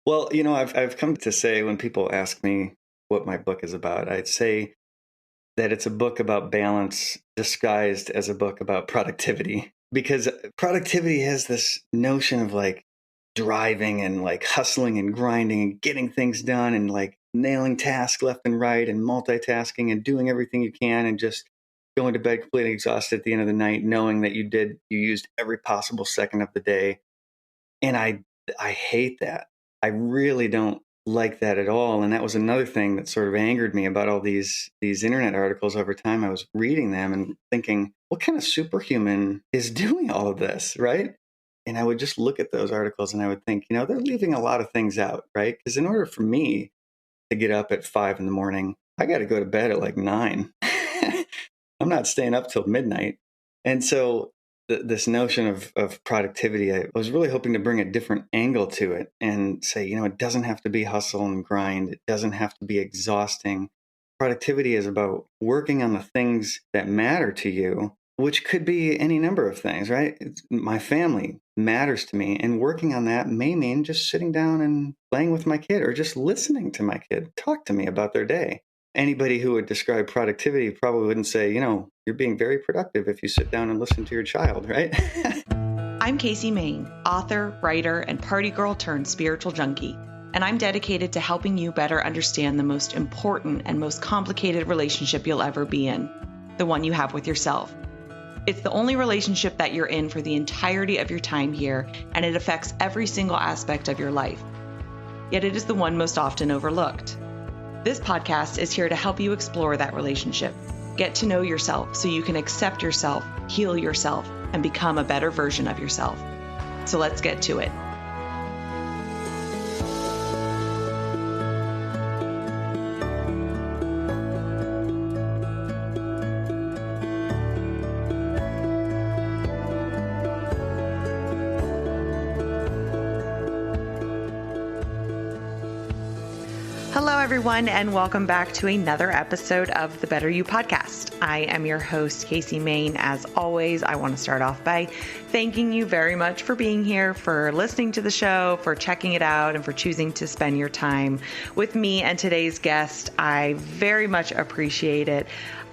Well, I've come to say when people ask me what my book is about, I'd say that it's a book about balance disguised as a book about productivity. Because productivity has this notion of like driving and like hustling and grinding and getting things done and like nailing tasks left and right and multitasking and doing everything you can and just going to bed completely exhausted at the end of the night, knowing that you used every possible second of the day. And I hate that. I really don't like that at all. And that was another thing that sort of angered me about all these internet articles over time. I was reading them and thinking, what kind of superhuman is doing all of this, right? And I would just look at those articles and I would think, they're leaving a lot of things out, right? Because in order for me to get up at 5 in the morning, I got to go to bed at like 9. I'm not staying up till midnight. And so this notion of productivity, I was really hoping to bring a different angle to it and say, it doesn't have to be hustle and grind. It doesn't have to be exhausting. Productivity is about working on the things that matter to you, which could be any number of things, right? My family matters to me, and working on that may mean just sitting down and playing with my kid or just listening to my kid talk to me about their day. Anybody who would describe productivity probably wouldn't say, you're being very productive if you sit down and listen to your child, right? I'm Casey Main, author, writer, and party girl turned spiritual junkie, and I'm dedicated to helping you better understand the most important and most complicated relationship you'll ever be in, the one you have with yourself. It's the only relationship that you're in for the entirety of your time here, and it affects every single aspect of your life. Yet it is the one most often overlooked. This podcast is here to help you explore that relationship, get to know yourself so you can accept yourself, heal yourself, and become a better version of yourself. So let's get to it. Hello, everyone, and welcome back to another episode of the Better You podcast. I am your host, Casey Main. As always, I want to start off by thanking you very much for being here, for listening to the show, for checking it out, and for choosing to spend your time with me and today's guest. I very much appreciate it.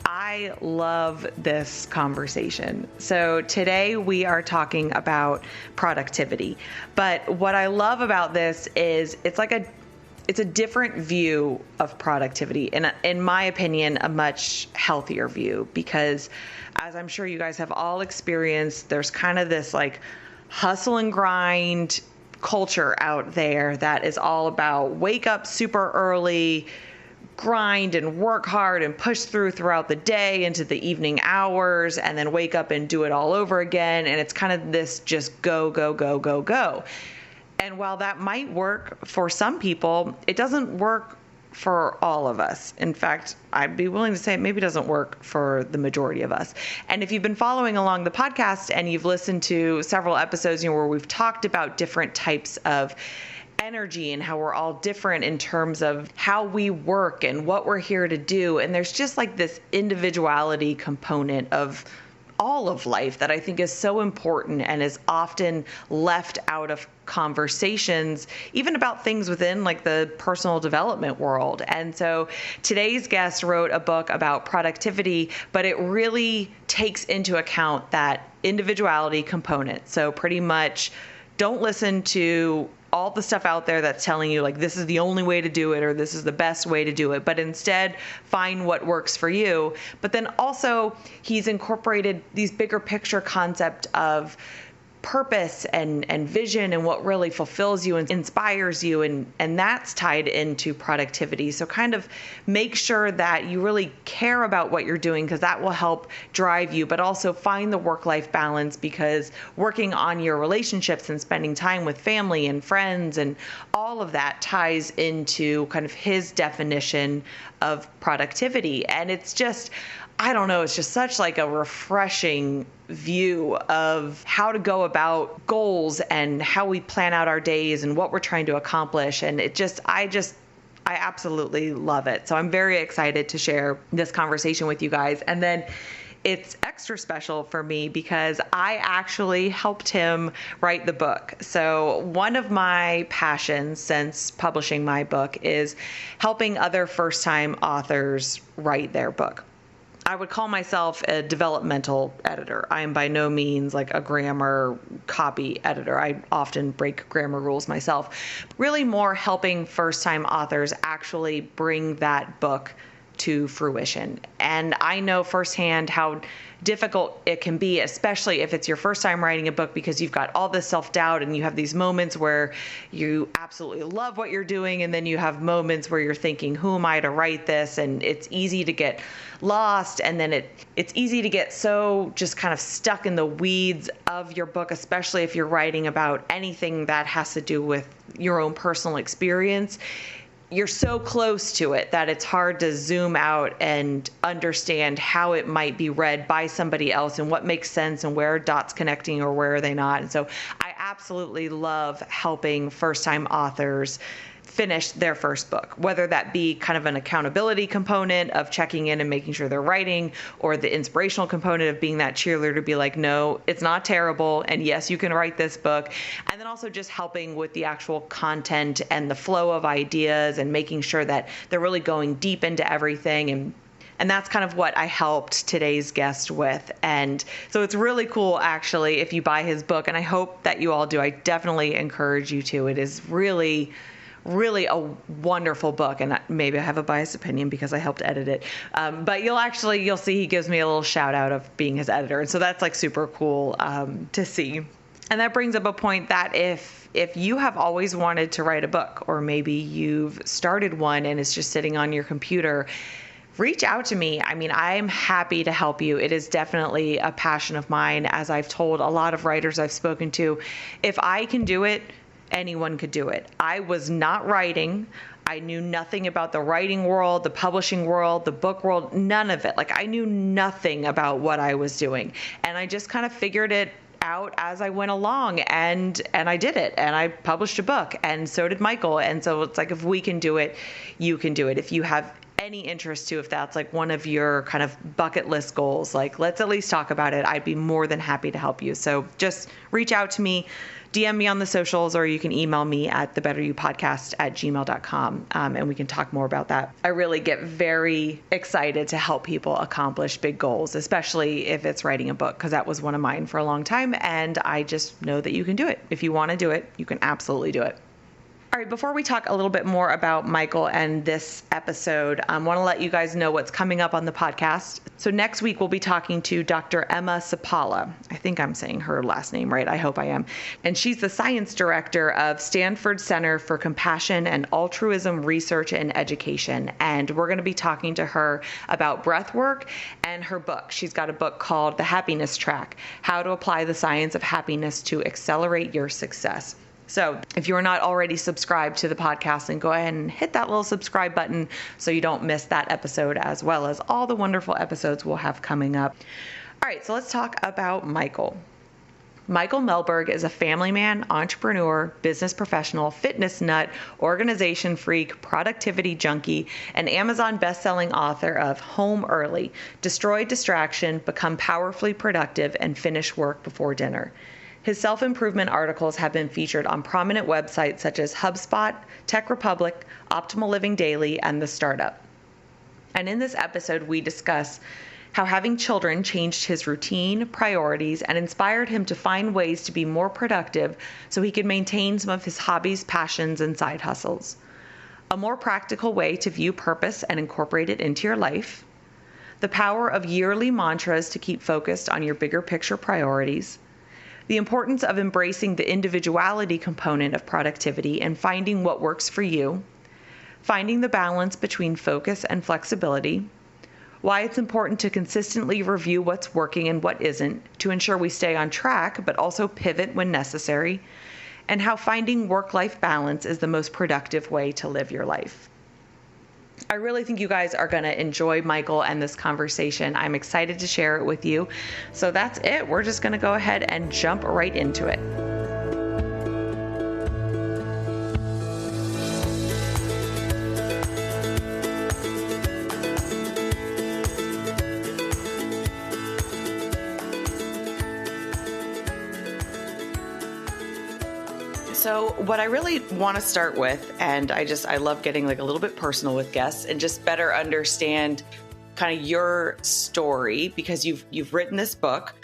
I love this conversation. So today we are talking about productivity. But what I love about this is it's a different view of productivity, and in my opinion, a much healthier view, because as I'm sure you guys have all experienced, there's kind of this like hustle and grind culture out there that is all about wake up super early, grind and work hard and push throughout the day into the evening hours, and then wake up and do it all over again. And it's kind of this just go, go, go, go, go. And while that might work for some people, it doesn't work for all of us. In fact, I'd be willing to say it maybe doesn't work for the majority of us. And if you've been following along the podcast and you've listened to several episodes, where we've talked about different types of energy and how we're all different in terms of how we work and what we're here to do. And there's just like this individuality component of all of life that I think is so important and is often left out of conversations, even about things within like the personal development world. And so today's guest wrote a book about productivity, but it really takes into account that individuality component. So pretty much don't listen to all the stuff out there that's telling you like this is the only way to do it or this is the best way to do it, but instead find what works for you. But then also he's incorporated these bigger picture concept of purpose and vision and what really fulfills you and inspires you, and that's tied into productivity. So kind of make sure that you really care about what you're doing, because that will help drive you, but also find the work-life balance, because working on your relationships and spending time with family and friends and all of that ties into kind of his definition of productivity. And it's just, I don't know, it's just such like a refreshing view of how to go about goals and how we plan out our days and what we're trying to accomplish. And I absolutely love it. So I'm very excited to share this conversation with you guys. And then it's extra special for me because I actually helped him write the book. So one of my passions since publishing my book is helping other first-time authors write their book. I would call myself a developmental editor. I am by no means like a grammar copy editor. I often break grammar rules myself. Really more helping first-time authors actually bring that book to fruition. And I know firsthand how difficult it can be, especially if it's your first time writing a book, because you've got all this self-doubt and you have these moments where you absolutely love what you're doing, and then you have moments where you're thinking, who am I to write this? And it's easy to get lost, and then it's easy to get so just kind of stuck in the weeds of your book, especially if you're writing about anything that has to do with your own personal experience. You're so close to it that it's hard to zoom out and understand how it might be read by somebody else and what makes sense and where are dots connecting or where are they not. And so I absolutely love helping first-time authors finish their first book, whether that be kind of an accountability component of checking in and making sure they're writing, or the inspirational component of being that cheerleader to be like, no, it's not terrible, and yes, you can write this book. And then also just helping with the actual content and the flow of ideas and making sure that they're really going deep into everything. And that's kind of what I helped today's guest with. And so it's really cool, actually, if you buy his book, and I hope that you all do. I definitely encourage you to. It is really a wonderful book, and maybe I have a biased opinion because I helped edit it. But you'll see he gives me a little shout out of being his editor. And so that's like super cool to see. And that brings up a point that if you have always wanted to write a book, or maybe you've started one and it's just sitting on your computer, reach out to me. I mean, I'm happy to help you. It is definitely a passion of mine. As I've told a lot of writers I've spoken to, if I can do it, anyone could do it. I was not writing. I knew nothing about the writing world, the publishing world, the book world, none of it. Like, I knew nothing about what I was doing. And I just kind of figured it out as I went along, and I did it, and I published a book, and so did Michael. And so it's like, if we can do it, you can do it. If you have any interest to, if that's like one of your kind of bucket list goals, like, let's at least talk about it, I'd be more than happy to help you. So just reach out to me, DM me on the socials, or you can email me at thebetteryoupodcast@gmail.com, and we can talk more about that. I really get very excited to help people accomplish big goals, especially if it's writing a book, because that was one of mine for a long time, and I just know that you can do it. If you want to do it, you can absolutely do it. All right, before we talk a little bit more about Michael and this episode, I want to let you guys know what's coming up on the podcast. So next week, we'll be talking to Dr. Emma Sapala. I think I'm saying her last name right. I hope I am. And she's the science director of Stanford Center for Compassion and Altruism Research and Education. And we're going to be talking to her about breath work and her book. She's got a book called The Happiness Track: How to Apply the Science of Happiness to Accelerate Your Success. So if you're not already subscribed to the podcast, then go ahead and hit that little subscribe button so you don't miss that episode, as well as all the wonderful episodes we'll have coming up. All right, so let's talk about Michael. Michael Mehlberg is a family man, entrepreneur, business professional, fitness nut, organization freak, productivity junkie, and Amazon bestselling author of Home Early: Destroy Distraction, Become Powerfully Productive, and Finish Work Before Dinner. His self-improvement articles have been featured on prominent websites such as HubSpot, Tech Republic, Optimal Living Daily, and The Startup. And in this episode, we discuss how having children changed his routine, priorities, and inspired him to find ways to be more productive so he could maintain some of his hobbies, passions, and side hustles. A more practical way to view purpose and incorporate it into your life. The power of yearly mantras to keep focused on your bigger picture priorities. The importance of embracing the individuality component of productivity and finding what works for you. Finding the balance between focus and flexibility. Why it's important to consistently review what's working and what isn't to ensure we stay on track, but also pivot when necessary. And how finding work-life balance is the most productive way to live your life. I really think you guys are going to enjoy Michael and this conversation. I'm excited to share it with you. So that's it. We're just going to go ahead and jump right into it. So what I really want to start with, and I love getting like a little bit personal with guests and just better understand kind of your story, because you've written this book,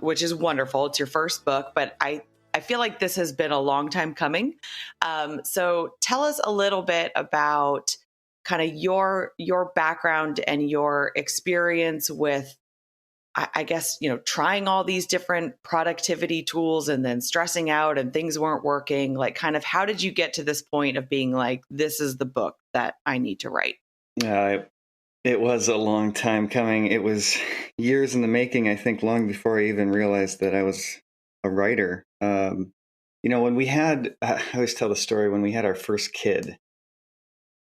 which is wonderful. It's your first book, but I feel like this has been a long time coming. So tell us a little bit about kind of your background and your experience with, I guess, trying all these different productivity tools and then stressing out and things weren't working. Like, kind of, how did you get to this point of being like, this is the book that I need to write? It was a long time coming. It was years in the making, I think, long before I even realized that I was a writer. When we had, I always tell the story, when we had our first kid,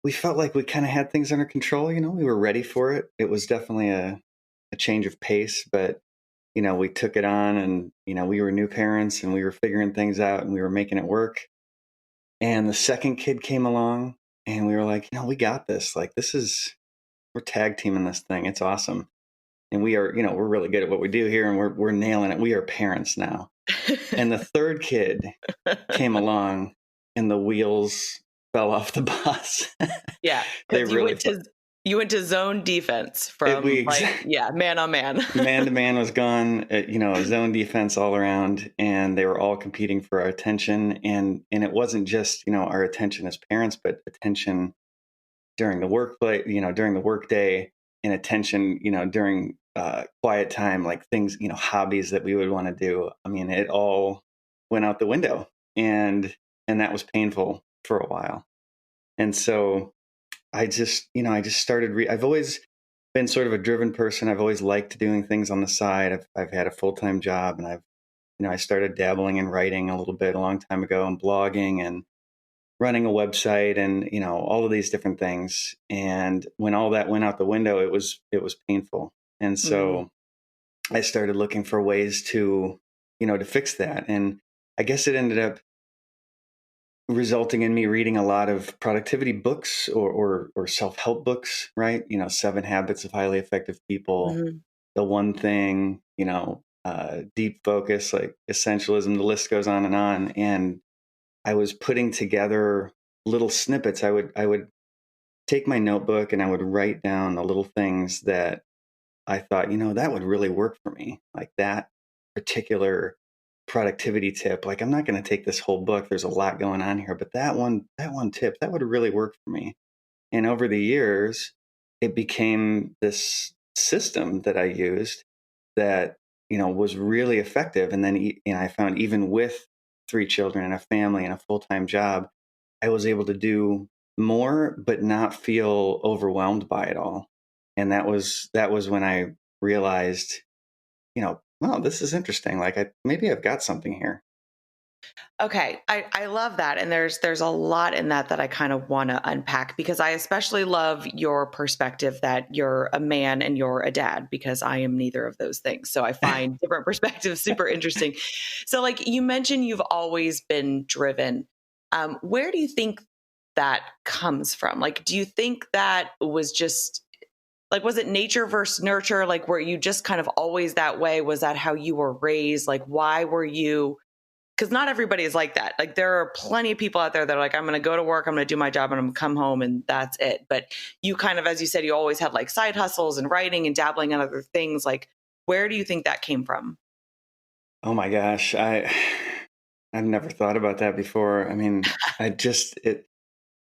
we felt like we kind of had things under control. We were ready for it. It was definitely a change of pace, but we took it on, and we were new parents and we were figuring things out and we were making it work. And the second kid came along and we were like, we got this. Like, we're tag teaming this thing. It's awesome. And we are, we're really good at what we do here, and we're nailing it. We are parents now. And the third kid came along and the wheels fell off the bus. Yeah. They really You went to zone defense from man on man. Man to man was gone, zone defense all around, and they were all competing for our attention. And it wasn't just, our attention as parents, but attention during the workplace, during the workday, and attention, during quiet time, like things, hobbies that we would want to do. I mean, it all went out the window, and that was painful for a while. And so I just started. I've always been sort of a driven person. I've always liked doing things on the side. I've had a full-time job, and I started dabbling in writing a little bit a long time ago, and blogging and running a website, and all of these different things. And when all that went out the window, it was painful. And so I started looking for ways to to fix that. And I guess it ended up resulting in me reading a lot of productivity books or self-help books, right? 7 Habits of Highly Effective People, The One Thing, Deep Focus, like Essentialism, the list goes on. And I was putting together little snippets. I would take my notebook and I would write down the little things that I thought, that would really work for me. Like that particular productivity tip. Like, I'm not going to take this whole book. There's a lot going on here, but that one tip, that would really work for me. And over the years, it became this system that I used that, was really effective. And then, I found, even with 3 children and a family and a full-time job, I was able to do more, but not feel overwhelmed by it all. And that was when I realized, wow, this is interesting. Like, maybe I've got something here. Okay. I love that. And there's a lot in that I kind of want to unpack, because I especially love your perspective that you're a man and you're a dad, because I am neither of those things. So I find different perspectives super interesting. So, like you mentioned, you've always been driven. Where do you think that comes from? Like, do you think that was just like, was it nature versus nurture? Like, were you just kind of always that way? Was that how you were raised? Like, why were you? Because not everybody is like that. Like, there are plenty of people out there that are like, I'm going to go to work, I'm going to do my job, and I'm going to come home, and that's it. But you kind of, as you said, you always had like side hustles and writing and dabbling in other things. Like, where do you think that came from? Oh my gosh. I've never thought about that before. I mean, I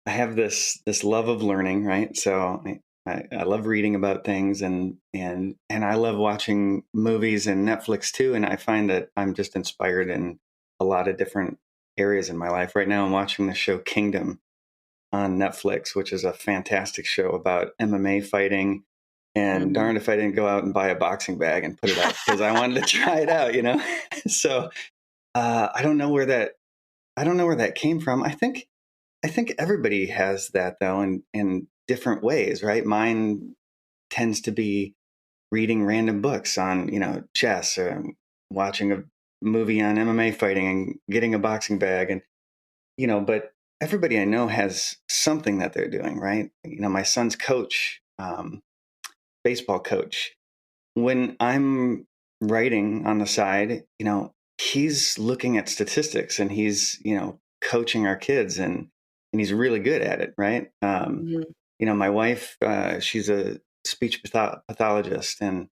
have this love of learning, right? So I love reading about things, and I love watching movies and Netflix too. And I find that I'm just inspired in a lot of different areas in my life. Right now, I'm watching the show Kingdom on Netflix, which is a fantastic show about MMA fighting. And darned if I didn't go out and buy a boxing bag and put it out, because I wanted to try it out, So I don't know where that came from. I think everybody has that, though, in different ways, right? Mine tends to be reading random books on, chess, or watching a movie on MMA fighting and getting a boxing bag. And, but everybody I know has something that they're doing, right? My son's coach, baseball coach, when I'm writing on the side, he's looking at statistics, and he's, coaching our kids, and he's really good at it, right? Mhm. My wife, she's a speech pathologist, and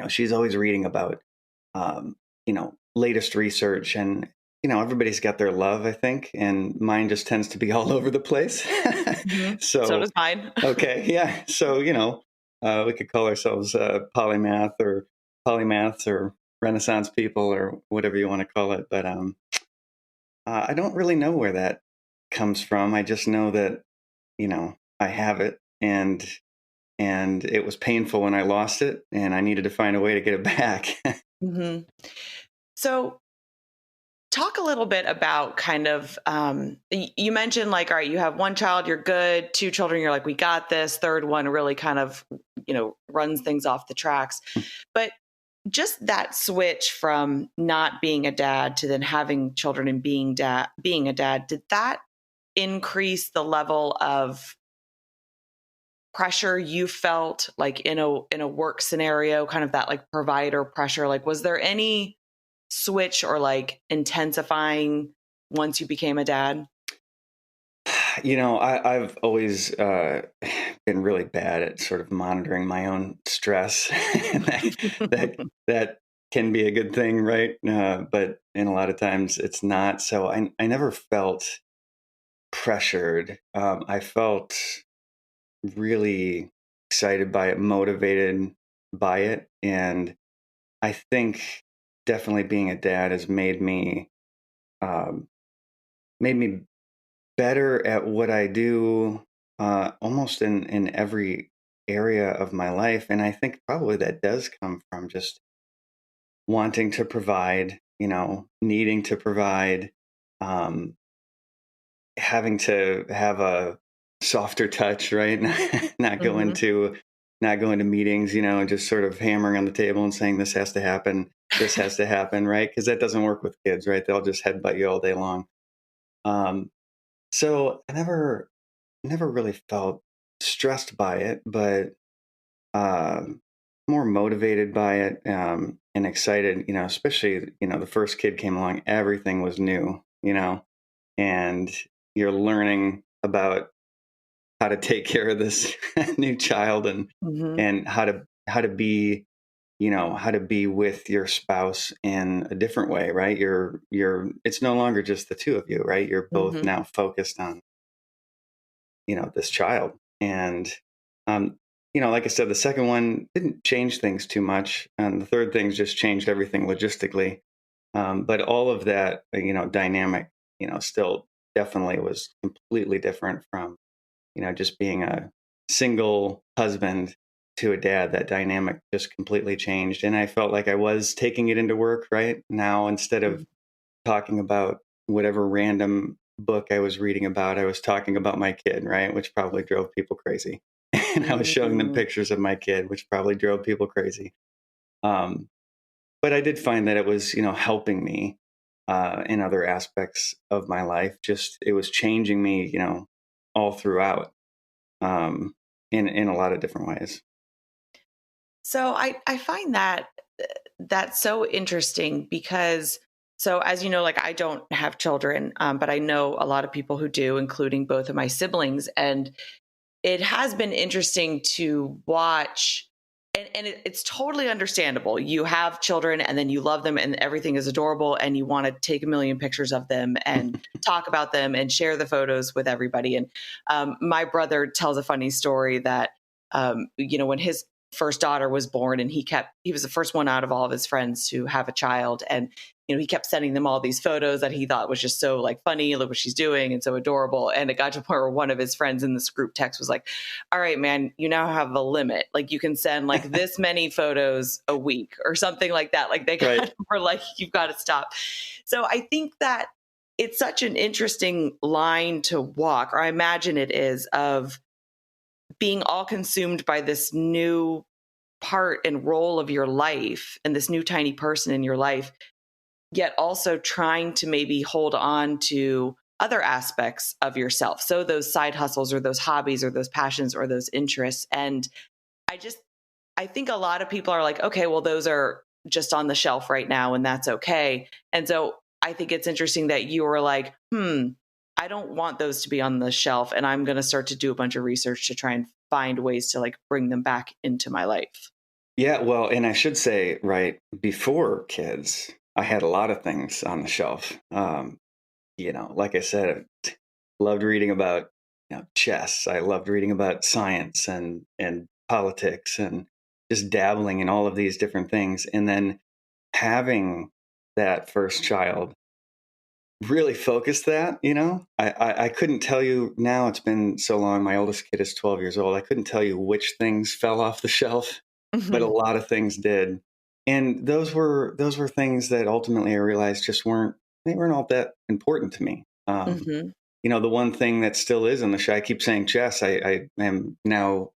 she's always reading about latest research, and everybody's got their love, I think, and mine just tends to be all over the place. Mhm. So So does mine. okay, yeah, so we could call ourselves polymaths or Renaissance people or whatever you want to call it, but I don't really know where that comes from. I just know that I have it, and it was painful when I lost it, and I needed to find a way to get it back. Mhm. So talk a little bit about kind of, you mentioned like, all right, you have one child, you're good, two children, you're like, we got this, third one really kind of, runs things off the tracks. But just that switch from not being a dad to then having children and being a dad, did that increase the level of pressure you felt like in a work scenario, kind of that like provider pressure? Like, was there any switch or like intensifying once you became a dad? I've always been really bad at sort of monitoring my own stress, and that can be a good thing, right? But in a lot of times it's not. So I never felt pressured. I felt really excited by it, motivated by it, and I think definitely being a dad has um, made me better at what I do, almost in every area of my life. And I think probably that does come from just wanting to provide, needing to provide, um, having to have a softer touch, right? not going Hmm. to not going to meetings, and just sort of hammering on the table and saying this has to happen, this has to happen, right? Because that doesn't work with kids, right? They'll just headbutt you all day long. Um, so I never really felt stressed by it, but um, more motivated by it, and excited. Especially the first kid came along, everything was new. And you're learning about how to take care of this new child, and Hmm. and how to be how to be with your spouse in a different way, right? You're it's no longer just the two of you, right? You're both Hmm. now focused on this child. And like I said, the second one didn't change things too much, and the third thing just changed everything logistically. But all of that dynamic still definitely was completely different from just being a single husband to a dad. That dynamic just completely changed, and I felt like I was taking it into work right now. Instead of talking about whatever random book I was reading about, I was talking about my kid, right? Which probably drove people crazy. And I was showing them Hmm. pictures of my kid, which probably drove people crazy. Um, but I did find that it was, helping me in other aspects of my life. Just it was changing me, all throughout, in a lot of different ways. So I find that that's so interesting because, so as you know, like I don't have children, but I know a lot of people who do, including both of my siblings, and it has been interesting to watch. And it's totally understandable. You have children and then you love them and everything is adorable and you want to take a million pictures of them and talk about them and share the photos with everybody. And my brother tells a funny story that, when his first daughter was born and he was the first one out of all of his friends to have a child. And he kept sending them all these photos that he thought was just so like funny, look what she's doing and so adorable. And it got to a point where one of his friends in this group text was like, all right, man, you now have a limit. Like you can send like this many photos a week or something like that. Like they Right. were like, you've got to stop. So I think that it's such an interesting line to walk, or I imagine it is, of being all consumed by this new part and role of your life and this new tiny person in your life, yet also trying to maybe hold on to other aspects of yourself. So those side hustles or those hobbies or those passions or those interests. And I just, I think a lot of people are like, okay, well, those are just on the shelf right now and that's okay. And so I think it's interesting that you were like, I don't want those to be on the shelf, and I'm going to start to do a bunch of research to try and find ways to like bring them back into my life. Yeah, well, and I should say, right, before kids, I had a lot of things on the shelf. Like I said, I loved reading about, chess. I loved reading about science and politics and just dabbling in all of these different things. And then having that first child really focused that, I couldn't tell you now, it's been so long. My oldest kid is 12 years old. I couldn't tell you which things fell off the shelf, but a lot of things did. And those were things that ultimately I realized just weren't all that important to me. Hmm. The one thing that still is on the show, I keep saying chess. I am now,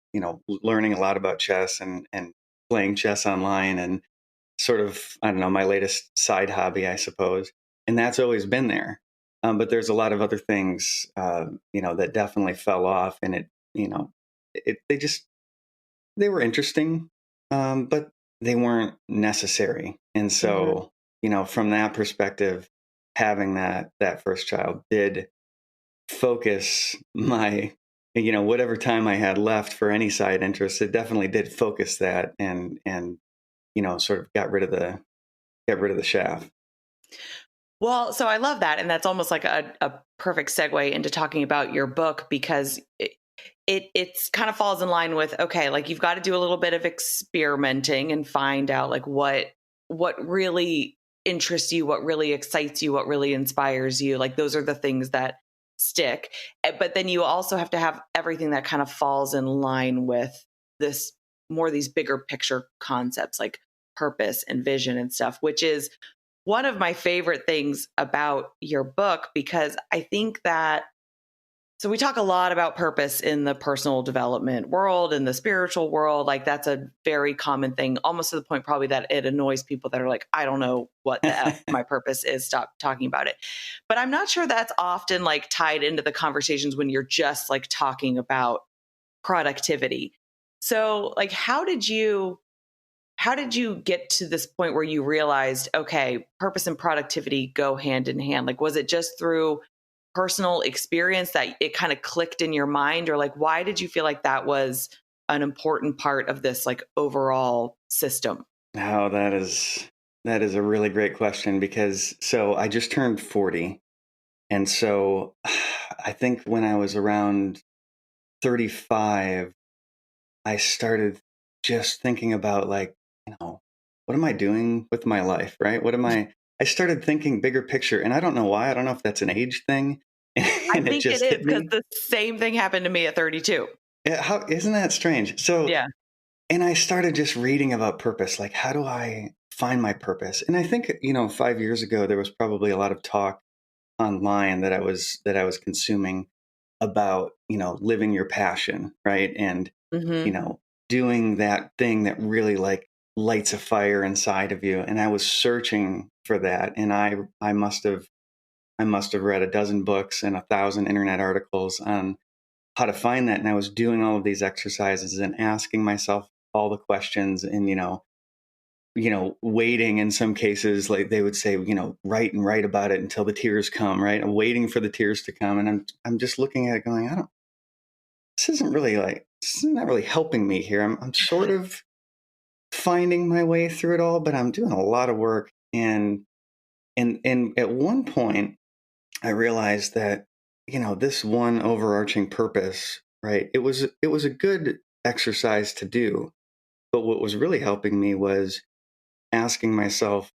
learning a lot about chess and playing chess online and sort of, I don't know, my latest side hobby, I suppose. And that's always been there. But there's a lot of other things, that definitely fell off, and they were interesting, but they weren't necessary. And Hmm. so, from that perspective, having that first child did focus my, whatever time I had left for any side interest. It definitely did focus that, and sort of get rid of the shaft. Well, so I love that. And that's almost like a perfect segue into talking about your book, because it's kind of falls in line with, okay, like you've got to do a little bit of experimenting and find out like what really interests you, what really excites you, what really inspires you. Like those are the things that stick. But then you also have to have everything that kind of falls in line with this more these bigger picture concepts like purpose and vision and stuff, which is one of my favorite things about your book, because I think that so we talk a lot about purpose in the personal development world, in the spiritual world. Like that's a very common thing, almost to the point probably that it annoys people that are like, I don't know what the F my purpose is. Stop talking about it. But I'm not sure that's often like tied into the conversations when you're just like talking about productivity. So like how did you get to this point where you realized, okay, purpose and productivity go hand in hand? Like, was it just through personal experience that it kind of clicked in your mind, or like, why did you feel like that was an important part of this like overall system? Now that is a really great question, because so I just turned 40. And so I think when I was around 35, I started just thinking about, like, what am I doing with my life, right? I started thinking bigger picture, and I don't know why. I don't know if that's an age thing. I And it think it just is hit because me. the same thing happened to me at 32. How isn't that strange? So, Yeah. and I started just reading about purpose, like, how do I find my purpose? And I think, 5 years ago, there was probably a lot of talk online that I was consuming about, living your passion, right? And, you Hmm. know, doing that thing that really like lights a fire inside of you. And I was searching for that. And I must have read a dozen books and 1,000 internet articles on how to find that. And I was doing all of these exercises and asking myself all the questions, and, waiting in some cases, like they would say, write and write about it until the tears come, right? I'm waiting for the tears to come. And I'm just looking at it going, this isn't not really helping me here. I'm sort of finding my way through it all, but I'm doing a lot of work. And at one point I realized that, this one overarching purpose, right? It was a good exercise to do. But what was really helping me was asking myself,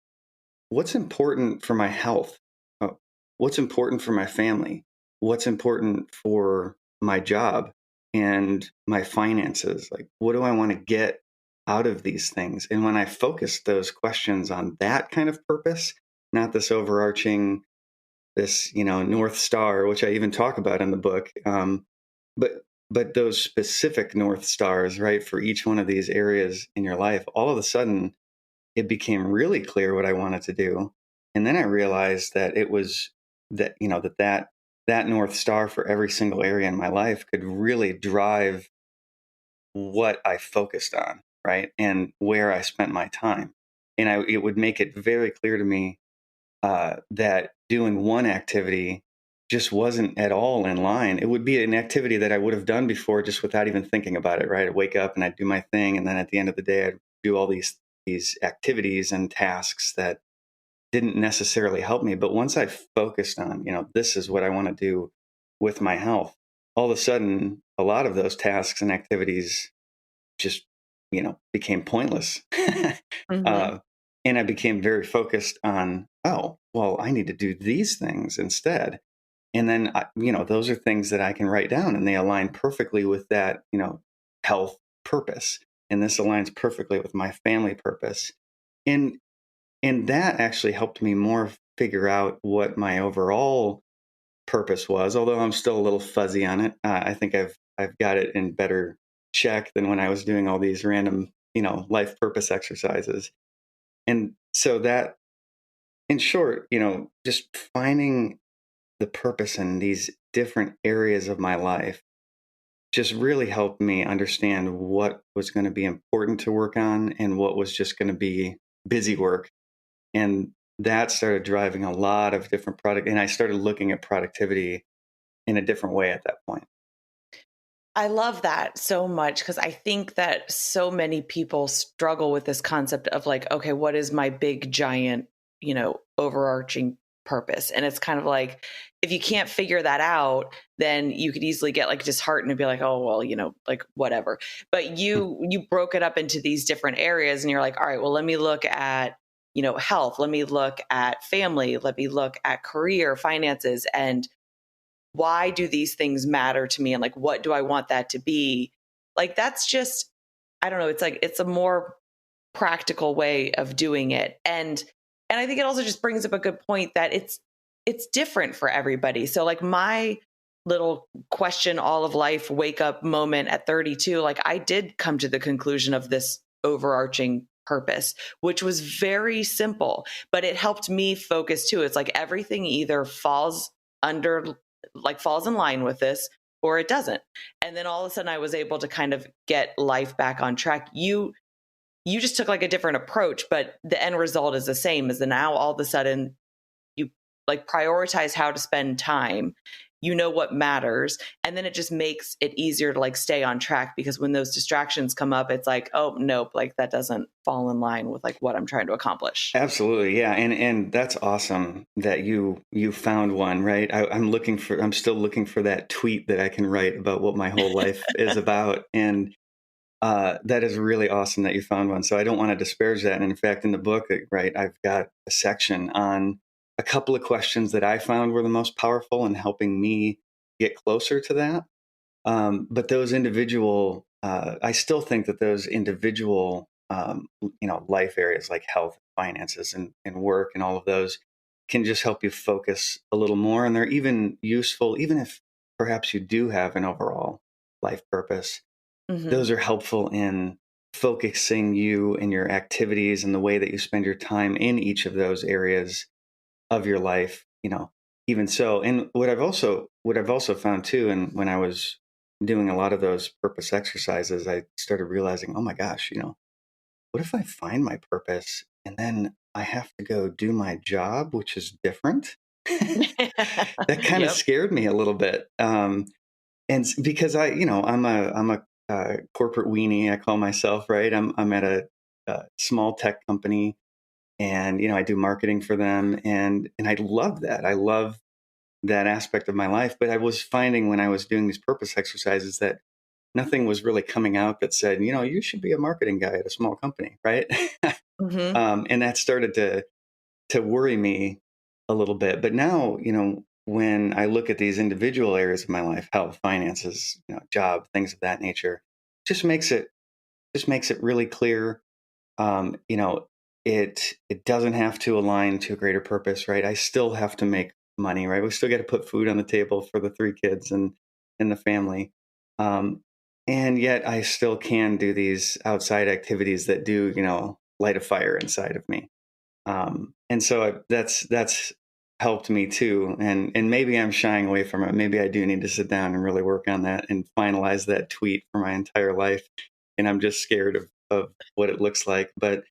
what's important for my health? Uh, What's important for my family? What's important for my job and my finances? Like, what do I want to get out of these things? And when I focused those questions on that kind of purpose, not this overarching, this, North Star, which I even talk about in the book, but those specific North Stars, right, for each one of these areas in your life, all of a sudden it became really clear what I wanted to do. And then I realized that it was that, that North Star for every single area in my life could really drive what I focused on, right? And where I spent my time. And it would make it very clear to me that doing one activity just wasn't at all in line. It would be an activity that I would have done before just without even thinking about it, right? I'd wake up and I'd do my thing. And then at the end of the day, I'd do all these activities and tasks that didn't necessarily help me. But once I focused on, this is what I want to do with my health, all of a sudden, a lot of those tasks and activities just, became pointless. Mm-hmm. uh, and I became very focused on, oh, well, I need to do these things instead. And then, those are things that I can write down and they align perfectly with that, health purpose. And this aligns perfectly with my family purpose. And and that actually helped me more figure out what my overall purpose was, although I'm still a little fuzzy on it. I think I've got it in better check than when I was doing all these random, life purpose exercises. And so that, in short, just finding the purpose in these different areas of my life just really helped me understand what was going to be important to work on and what was just going to be busy work. And that started driving a lot of different product. And I started looking at productivity in a different way at that point. I love that so much because I think that so many people struggle with this concept of like, okay, what is my big, giant, overarching purpose? And it's kind of like, if you can't figure that out, then you could easily get like disheartened and be like, oh, well, like whatever. But you broke it up into these different areas and you're like, all right, well, let me look at, health. Let me look at family. Let me look at career, finances, and why do these things matter to me and like what do I want that to be? Like that's just, I don't know, it's like it's a more practical way of doing it. And I think it also just brings up a good point that it's different for everybody. So like my little question all of life wake up moment at 32, like I did come to the conclusion of this overarching purpose, which was very simple, but it helped me focus too. It's like everything either falls in line with this or it doesn't. And then all of a sudden I was able to kind of get life back on track. You just took like a different approach, but the end result is the same. Is that now all of a sudden you like prioritize how to spend time, what matters, and then it just makes it easier to like stay on track because when those distractions come up, it's like, oh nope, like that doesn't fall in line with like what I'm trying to accomplish. Absolutely. Yeah. And that's awesome that you found one, right? I'm still looking for that tweet that I can write about what my whole life is about. And that is really awesome that you found one. So I don't want to disparage that. And in fact, in the book, right, I've got a section on a couple of questions that I found were the most powerful in helping me get closer to that. But those individual, I still think that those individual, life areas like health, finances, and work, and all of those can just help you focus a little more. And they're even useful, even if perhaps you do have an overall life purpose. Mm-hmm. Those are helpful in focusing you and your activities and the way that you spend your time in each of those areas of your life, even so. And what I've also found too, and when I was doing a lot of those purpose exercises, I started realizing, oh my gosh, what if I find my purpose and then I have to go do my job, which is different? That kind of Yep. scared me a little bit. Because I'm a corporate weenie, I call myself, right? I'm at a small tech company, and I do marketing for them, and I love that. I love that aspect of my life. But I was finding when I was doing these purpose exercises that nothing was really coming out that said, you should be a marketing guy at a small company, right? Mm-hmm. And that started to worry me a little bit. But now, when I look at these individual areas of my life, health, finances, job, things of that nature, just makes it really clear. Um, you know, it doesn't have to align to a greater purpose, right? I still have to make money, right? We still got to put food on the table for the three kids and the family. Um, and yet I still can do these outside activities that do, light a fire inside of me. And so that's helped me too. And maybe I'm shying away from it. Maybe I do need to sit down and really work on that and finalize that tweet for my entire life. And I'm just scared of what it looks like. But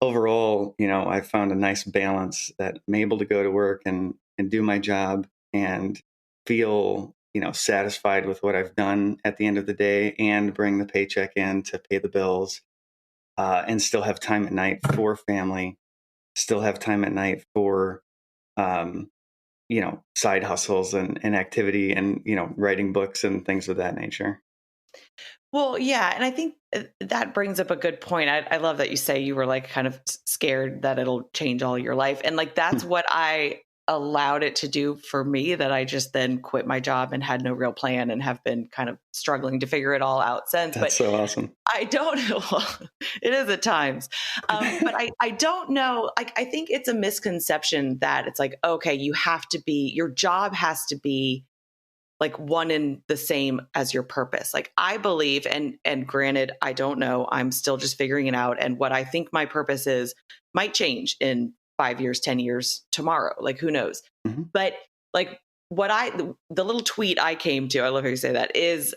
overall, I found a nice balance that I'm able to go to work and do my job and feel, satisfied with what I've done at the end of the day and bring the paycheck in to pay the bills, and still have time at night for family, still have time at night for, um, side hustles and activity and, writing books and things of that nature. Well, yeah. And I think that brings up a good point. I love that you say you were like kind of scared that it'll change all your life. And like, that's what I allowed it to do for me, that I just then quit my job and had no real plan and have been kind of struggling to figure it all out since. That's But so awesome. I don't know. Well, it is at times. But I don't know. Like, I think it's a misconception that it's like, okay, your job has to be like one and the same as your purpose. Like, I believe, and granted, I don't know, I'm still just figuring it out. And what I think my purpose is might change in 5 years, 10 years, tomorrow, like who knows? Mm-hmm. But like the little tweet I came to, I love how you say that, is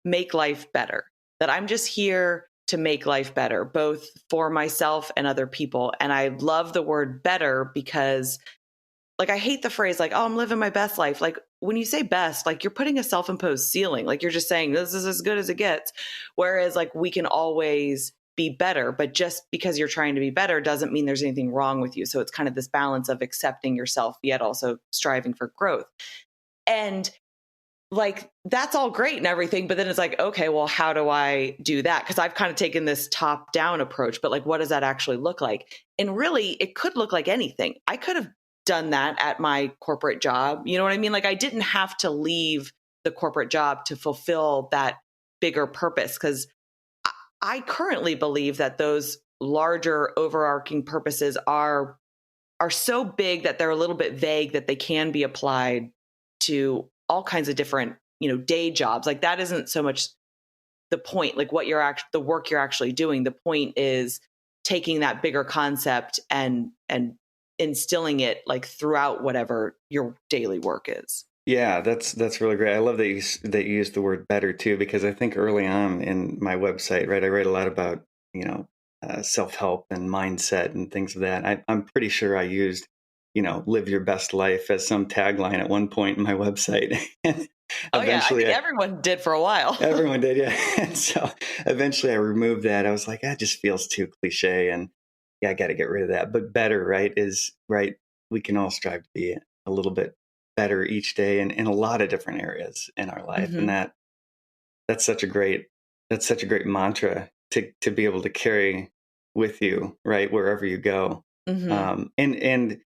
make life better. That I'm just here to make life better, both for myself and other people. And I love the word better because, like, I hate the phrase like, oh, I'm living my best life. Like, when you say best, like, you're putting a self-imposed ceiling. Like, you're just saying this is as good as it gets. Whereas like, we can always be better, but just because you're trying to be better doesn't mean there's anything wrong with you. So it's kind of this balance of accepting yourself, yet also striving for growth. And like, that's all great and everything. But then it's like, okay, well, how do I do that? Because I've kind of taken this top down approach, but like, what does that actually look like? And really, it could look like anything. I could have done that at my corporate job. You know what I mean? Like, I didn't have to leave the corporate job to fulfill that bigger purpose, because I currently believe that those larger overarching purposes are so big that they're a little bit vague, that they can be applied to all kinds of different, day jobs. Like, that isn't so much the point, like the work you're actually doing. The point is taking that bigger concept and instilling it like throughout whatever your daily work is. Yeah, that's really great. I love that you used the word better too, because I think early on in my website, right, I write a lot about, self-help and mindset and things of that. I'm pretty sure I used, live your best life as some tagline at one point in my website. Oh yeah, I think everyone did for a while. Everyone did, yeah. And so eventually I removed that. I was like, that just feels too cliche, and yeah, I got to get rid of that. But better, right, is right. We can all strive to be a little bit better each day in a lot of different areas in our life. Mm-hmm. And that's such a great mantra to be able to carry with you, right, wherever you go. Mm-hmm. And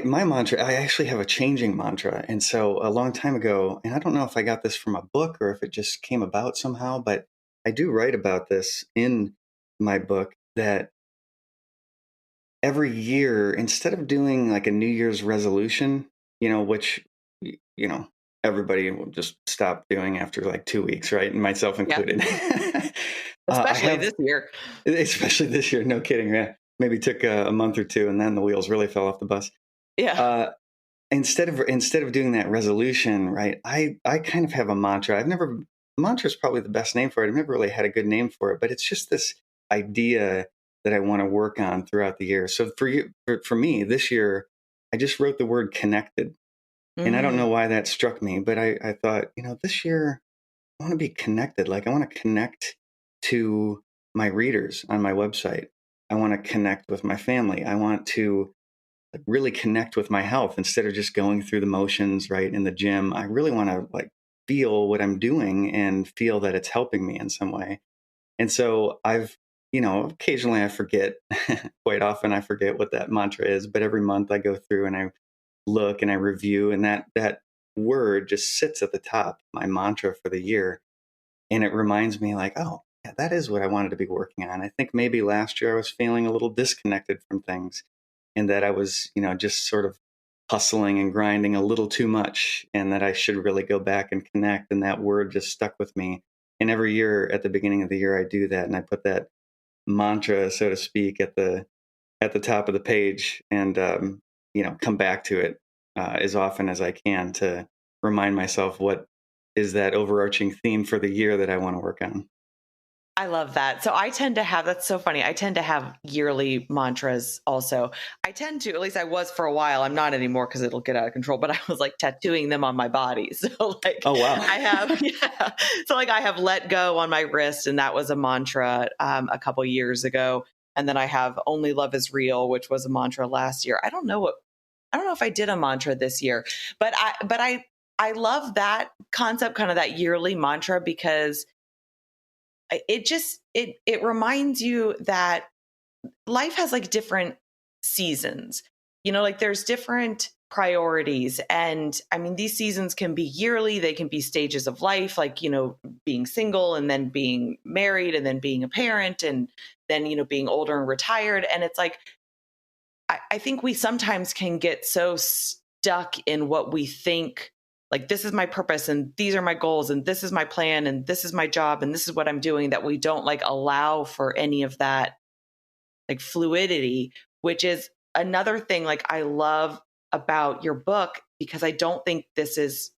my mantra, I actually have a changing mantra. And so a long time ago, and I don't know if I got this from a book or if it just came about somehow, but I do write about this in my book, that every year, instead of doing like a New Year's resolution, which, everybody will just stop doing after like 2 weeks, right? And myself included. Yeah. Especially this year. No kidding. Yeah. Maybe took a month or two, and then the wheels really fell off the bus. Yeah. Instead of doing that resolution, right, I kind of have a mantra. Mantra is probably the best name for it. I've never really had a good name for it, but it's just this idea that I want to work on throughout the year. So for me this year, I just wrote the word connected. And I don't know why that struck me, but I thought, this year I want to be connected. Like, I want to connect to my readers on my website. I want to connect with my family. I want to really connect with my health instead of just going through the motions, right, in the gym. I really want to like feel what I'm doing and feel that it's helping me in some way. And so occasionally I forget, quite often I forget what that mantra is, but every month I go through and I look and I review, and that word just sits at the top, my mantra for the year. And it reminds me like, oh, yeah, that is what I wanted to be working on. I think maybe last year I was feeling a little disconnected from things, and that I was, just sort of hustling and grinding a little too much, and that I should really go back and connect. And that word just stuck with me. And every year at the beginning of the year, I do that. And I put that mantra, so to speak, at the top of the page, and, come back to it as often as I can to remind myself what is that overarching theme for the year that I want to work on. I love that. So I tend to have, that's so funny. I tend to have yearly mantras also. I tend to, at least I was for a while. I'm not anymore because it'll get out of control, but I was like tattooing them on my body. So like Oh, wow. I have, yeah. So like I have let go on my wrist, and that was a mantra a couple years ago. And then I have only love is real, which was a mantra last year. I don't know if I did a mantra this year, but I love that concept, kind of that yearly mantra, because it reminds you that life has like different seasons. Like there's different priorities. And I mean, these seasons can be yearly, they can be stages of life, like, being single and then being married and then being a parent and then, being older and retired. And it's like, I think we sometimes can get so stuck in what we think, like, this is my purpose and these are my goals and this is my plan and this is my job and this is what I'm doing, that we don't like allow for any of that like fluidity, which is another thing like I love about your book, because I don't think it's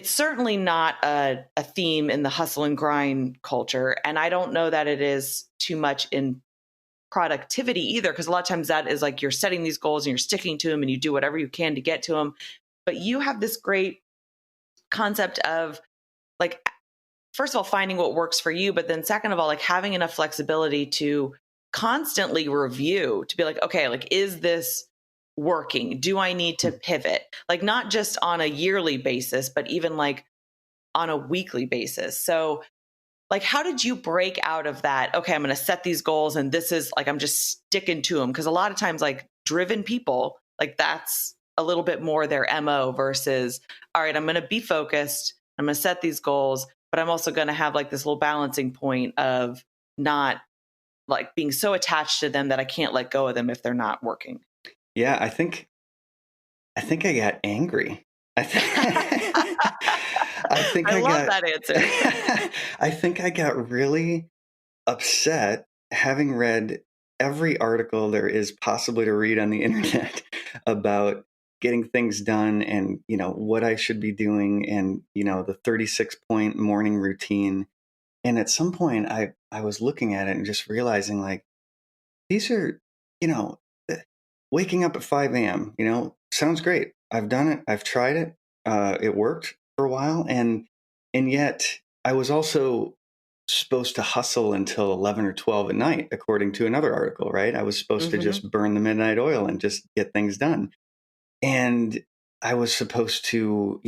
certainly not a theme in the hustle and grind culture. And I don't know that it is too much in productivity either, because a lot of times that is like you're setting these goals and you're sticking to them and you do whatever you can to get to them. But you have this great concept of like, first of all, finding what works for you, but then second of all, like having enough flexibility to constantly review, to be like, okay, like, is this working? Do I need to pivot? Like not just on a yearly basis, but even like on a weekly basis. So like, how did you break out of that? Okay, I'm going to set these goals and this is like, I'm just sticking to them. Cause a lot of times like driven people, like that's a little bit more their MO versus, all right, I'm going to be focused. I'm going to set these goals, but I'm also going to have like this little balancing point of not like being so attached to them that I can't let go of them if they're not working. Yeah, I think I got angry. I think I think I I love got that answer. I think I got really upset having read every article there is possibly to read on the internet about getting things done and, what I should be doing and, the 36-point morning routine. And at some point I was looking at it and just realizing like these are, you know, waking up at 5 a.m., sounds great. I've done it. I've tried it. It worked for a while. And yet I was also supposed to hustle until 11 or 12 at night, according to another article, right? I was supposed to Mm-hmm. just burn the midnight oil and just get things done. And I was supposed to,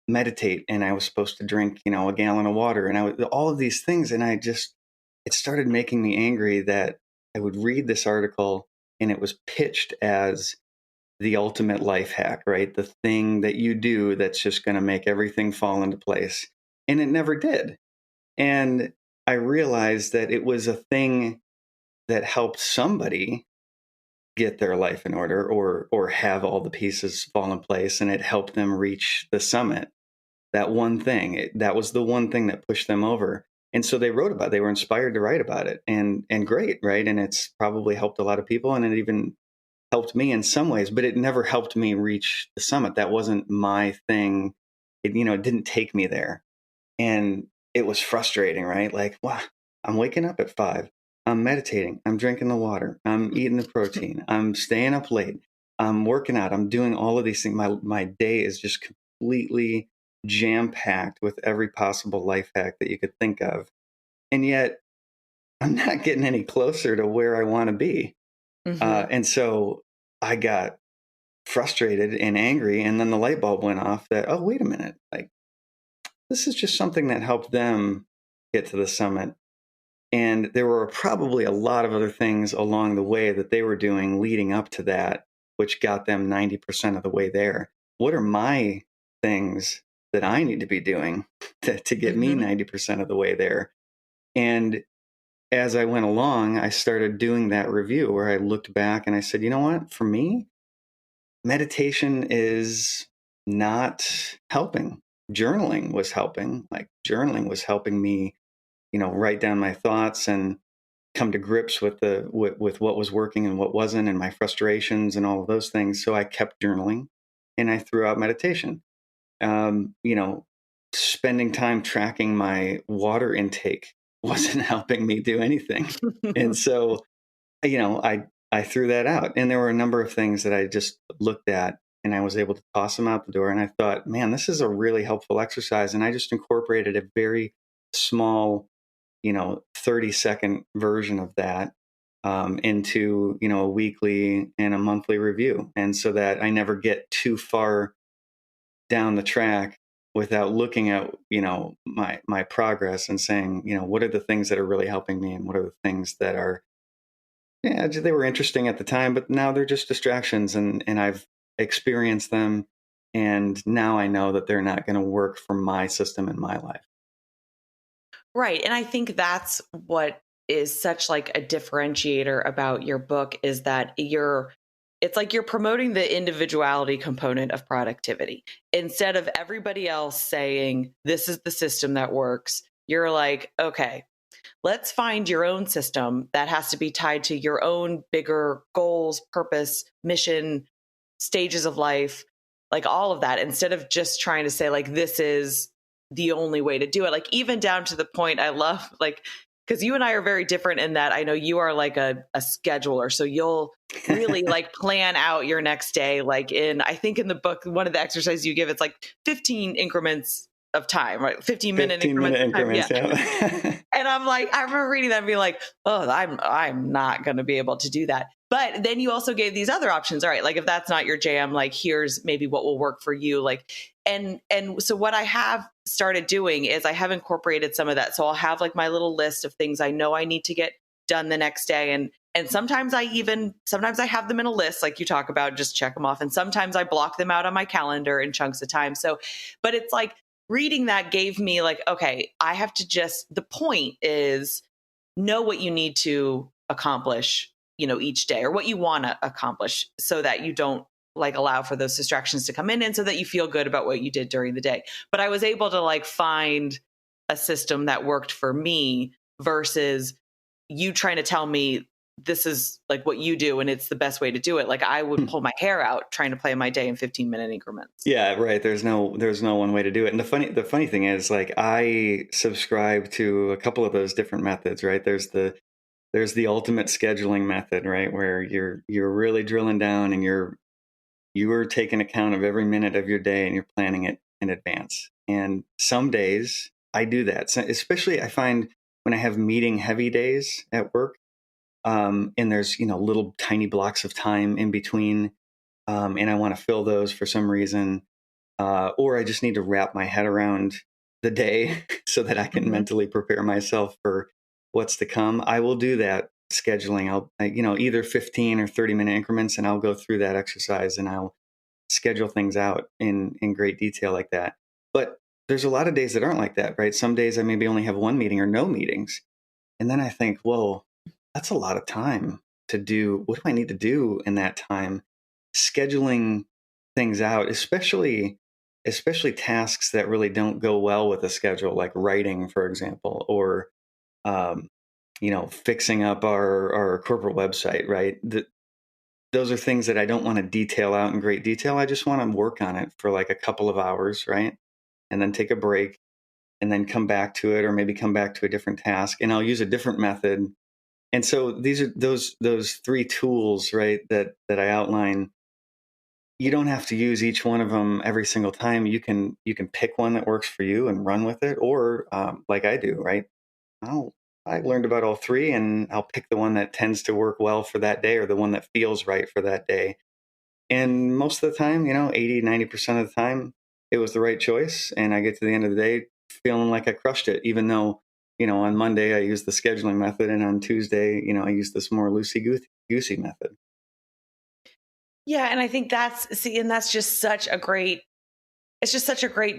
meditate, and I was supposed to drink, a gallon of water, and all of these things. And it started making me angry that I would read this article and it was pitched as the ultimate life hack, right? The thing that you do that's just going to make everything fall into place. And it never did. And I realized that it was a thing that helped somebody get their life in order or have all the pieces fall in place, and it helped them reach the summit. That one thing, that was the one thing that pushed them over. And so they wrote about it. They were inspired to write about it, and great, right? And it's probably helped a lot of people, and it even helped me in some ways, but it never helped me reach the summit. That wasn't my thing. It didn't take me there. And it was frustrating, right? Like, wow, I'm waking up at 5. I'm meditating. I'm drinking the water. I'm eating the protein. I'm staying up late. I'm working out. I'm doing all of these things. My day is just completely jam packed with every possible life hack that you could think of. And yet I'm not getting any closer to where I want to be. Mm-hmm. And so I got frustrated and angry. And then the light bulb went off that, oh, wait a minute. Like, this is just something that helped them get to the summit. And there were probably a lot of other things along the way that they were doing leading up to that, which got them 90% of the way there. What are my things that I need to be doing to get me Mm-hmm. 90% of the way there? And as I went along, I started doing that review where I looked back and I said, you know what? For me, meditation is not helping. Journaling was helping. Like, journaling was helping me, write down my thoughts and come to grips with what was working and what wasn't, and my frustrations and all of those things. So I kept journaling, and I threw out meditation. Um, you know, Spending time tracking my water intake wasn't helping me do anything. And so, I threw that out. And there were a number of things that I just looked at and I was able to toss them out the door. And I thought, man, this is a really helpful exercise. And I just incorporated a very small, 30-second version of that into, a weekly and a monthly review. And so that I never get too far down the track without looking at, my progress and saying, what are the things that are really helping me and what are the things that are, yeah, they were interesting at the time, but now they're just distractions, and I've experienced them, and now I know that they're not going to work for my system in my life. Right. And I think that's what is such like a differentiator about your book is that it's like you're promoting the individuality component of productivity. Instead of everybody else saying, this is the system that works, you're like, okay, let's find your own system that has to be tied to your own bigger goals, purpose, mission, stages of life, like all of that, instead of just trying to say, like, this is the only way to do it. Like, even down to the point, I love, like, because you and I are very different in that I know you are like a scheduler. So you'll really like plan out your next day. Like I think in the book, one of the exercises you give, it's like 15 increments of time, right? 15-minute increments. Yeah. And I'm like, I remember reading that and being like, oh, I'm not going to be able to do that. But then you also gave these other options. All right, like if that's not your jam, like here's maybe what will work for you. Like, and so what I have started doing is I have incorporated some of that. So I'll have like my little list of things I know I need to get done the next day. And sometimes I have them in a list, like you talk about, just check them off. And sometimes I block them out on my calendar in chunks of time. So, but it's like, reading that gave me like, okay, I have to the point is know what you need to accomplish, each day or what you want to accomplish so that you don't like allow for those distractions to come in and so that you feel good about what you did during the day. But I was able to like find a system that worked for me versus you trying to tell me this is like what you do and it's the best way to do it. Like I would pull my hair out trying to plan my day in 15-minute increments. Yeah, right. There's no one way to do it. And the funny thing is, like, I subscribe to a couple of those different methods, right? There's the ultimate scheduling method, right? Where you're really drilling down and you're taking account of every minute of your day and you're planning it in advance. And some days I do that. So especially I find when I have meeting heavy days at work, and there's, little tiny blocks of time in between, and I want to fill those for some reason, or I just need to wrap my head around the day so that I can mentally prepare myself for what's to come. I will do that scheduling. Either 15 or 30-minute increments, and I'll go through that exercise and I'll schedule things out in great detail like that. But there's a lot of days that aren't like that, right? Some days I maybe only have one meeting or no meetings. And then I think, whoa, that's a lot of time to do. What do I need to do in that time? Scheduling things out, especially tasks that really don't go well with a schedule, like writing, for example, or fixing up our corporate website, right? Those are things that I don't want to detail out in great detail. I just want to work on it for like a couple of hours, right? And then take a break and then come back to it, or maybe come back to a different task, and I'll use a different method. And so these are those three tools, right, that I outline. You don't have to use each one of them every single time. You can pick one that works for you and run with it, or like I do, right? I learned about all three, and I'll pick the one that tends to work well for that day, or the one that feels right for that day. And most of the time, 80, 90% of the time, it was the right choice. And I get to the end of the day feeling like I crushed it, even though, on Monday I used the scheduling method, and on Tuesday, I used this more loosey-goosey method. Yeah. And I think that's just such a great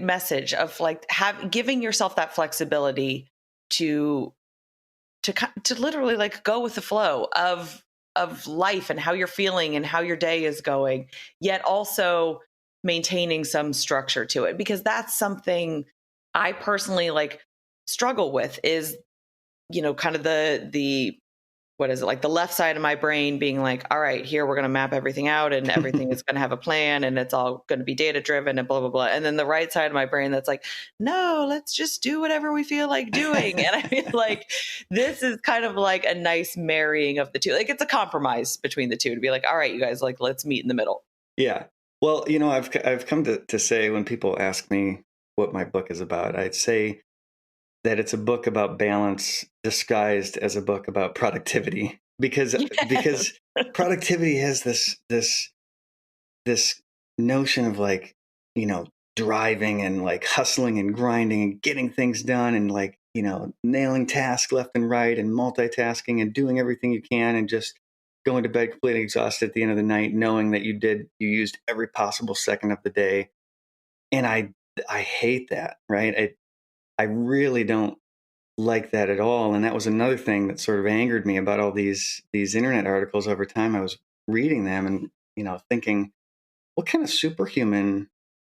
message of like giving yourself that flexibility to literally like go with the flow of life and how you're feeling and how your day is going, yet also maintaining some structure to it, because that's something I personally like struggle with is, kind of the what is it, like the left side of my brain being like, all right, here we're going to map everything out and everything is going to have a plan and it's all going to be data driven and blah, blah, blah. And then the right side of my brain that's like, no, let's just do whatever we feel like doing. And I feel like this is kind of like a nice marrying of the two. Like it's a compromise between the two to be like, all right, you guys, like, let's meet in the middle. Yeah. Well, I've come to say when people ask me what my book is about, I'd say that it's a book about balance disguised as a book about productivity because Yes. productivity has this notion of like, driving and like hustling and grinding and getting things done and like, nailing tasks left and right and multitasking and doing everything you can and just going to bed completely exhausted at the end of the night, knowing that you used every possible second of the day. And I hate that, right? I really don't like that at all. And that was another thing that sort of angered me about all these internet articles over time. I was reading them and, thinking, what kind of superhuman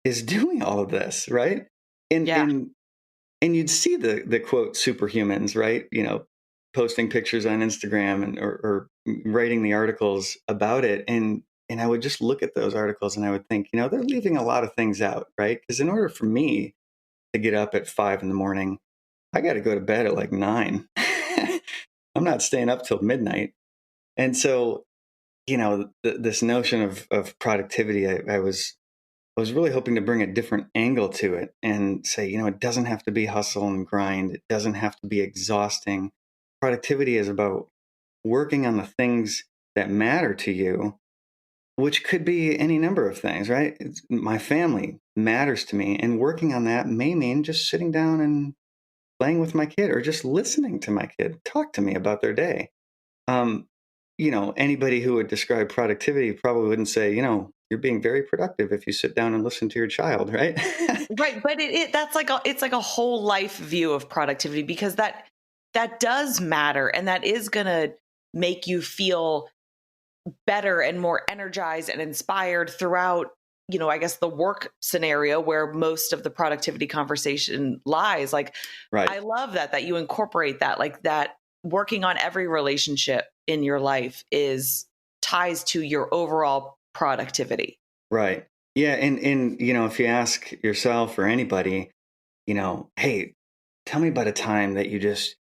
is doing all of this, right? And Yeah. and and you'd see the quote superhumans, right? Posting pictures on Instagram and or writing the articles about it. And I would just look at those articles and I would think, they're leaving a lot of things out, right? Because in order for me to get up at 5 in the morning, I got to go to bed at like 9. I'm not staying up till midnight. And so, this notion of productivity, I was really hoping to bring a different angle to it and say, it doesn't have to be hustle and grind. It doesn't have to be exhausting. Productivity is about working on the things that matter to you, which could be any number of things, right? My family matters to me, and working on that may mean just sitting down and playing with my kid or just listening to my kid talk to me about their day. Um, Anybody who would describe productivity probably wouldn't say, you're being very productive if you sit down and listen to your child, right? Right. But that's like it's like a whole life view of productivity because that does matter. And that is going to make you feel better and more energized and inspired throughout, I guess the work scenario where most of the productivity conversation lies. Like, Right. I love that you incorporate that, like that working on every relationship in your life is ties to your overall productivity. Right. Yeah. And if you ask yourself or anybody, hey, tell me about a time that you just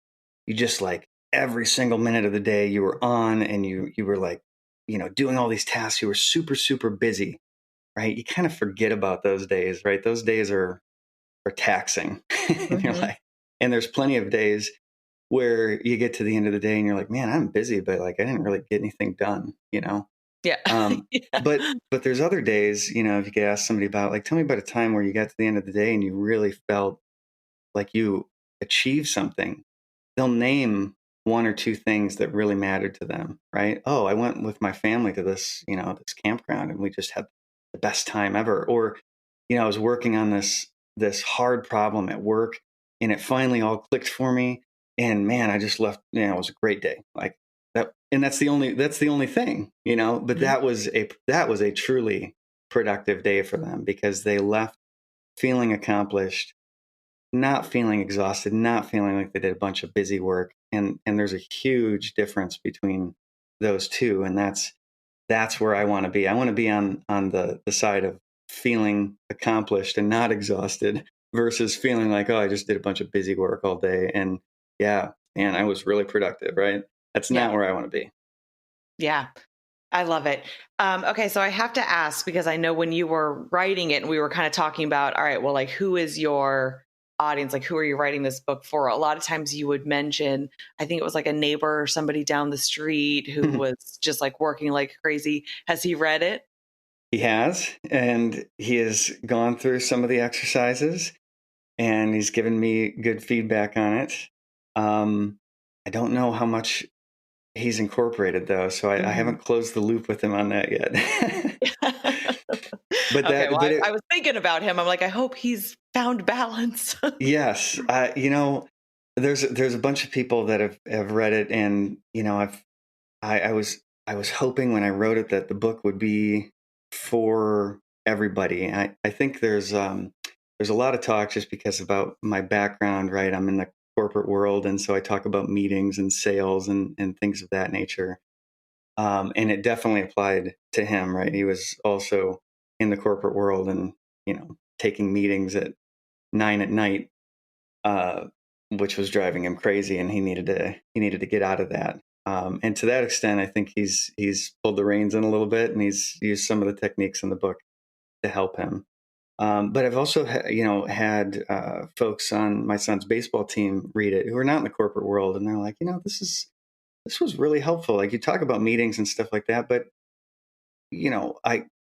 like every single minute of the day you were on and you were like, doing all these tasks, you were super, super busy, right? You kind of forget about those days, right? Those days are taxing in your Mm-hmm. life. And there's plenty of days where you get to the end of the day and you're like, man, I'm busy, but like I didn't really get anything done. Yeah. Um, Yeah. but there's other days, if you could ask somebody about like, tell me about a time where you got to the end of the day and you really felt like you achieved something. They'll name one or two things that really mattered to them, right? Oh, I went with my family to this campground and we just had the best time ever. Or, I was working on this hard problem at work and it finally all clicked for me. And man, I just left, it was a great day. Like that. And that's the only thing. But Mhm. that was a truly productive day for them because they left feeling accomplished, not feeling exhausted, not feeling like they did a bunch of busy work. And there's a huge difference between those two. And that's where I want to be. I want to be on the side of feeling accomplished and not exhausted versus feeling like, oh, I just did a bunch of busy work all day. And yeah, man, I was really productive, right? That's Yeah. not where I want to be. Yeah. I love it. Okay, so I have to ask because I know when you were writing it and we were kind of talking about, all right, well, like who is your audience? Like who are you writing this book for? A lot of times you would mention, I think it was like a neighbor or somebody down the street who was just like working like crazy. Has he read it? He has, and he has gone through some of the exercises and he's given me good feedback on it. I don't know how much he's incorporated though, so I Mhm. haven't closed the loop with him on that yet. but Okay, that, well, but I it, was thinking about him. I'm like, I hope he's found balance. yes, there's a bunch of people that have read it, and I was hoping when I wrote it that the book would be for everybody. I think there's a lot of talk just because about my background, right? I'm in the corporate world. And so I talk about meetings and sales and things of that nature. And it definitely applied to him, right? He was also in the corporate world and, taking meetings at 9 p.m, uh, which was driving him crazy. And he needed to get out of that. And to that extent, I think he's pulled the reins in a little bit, and he's used some of the techniques in the book to help him. But I've also, had folks on my son's baseball team read it who are not in the corporate world, and they're like, this was really helpful. Like, you talk about meetings and stuff like that, but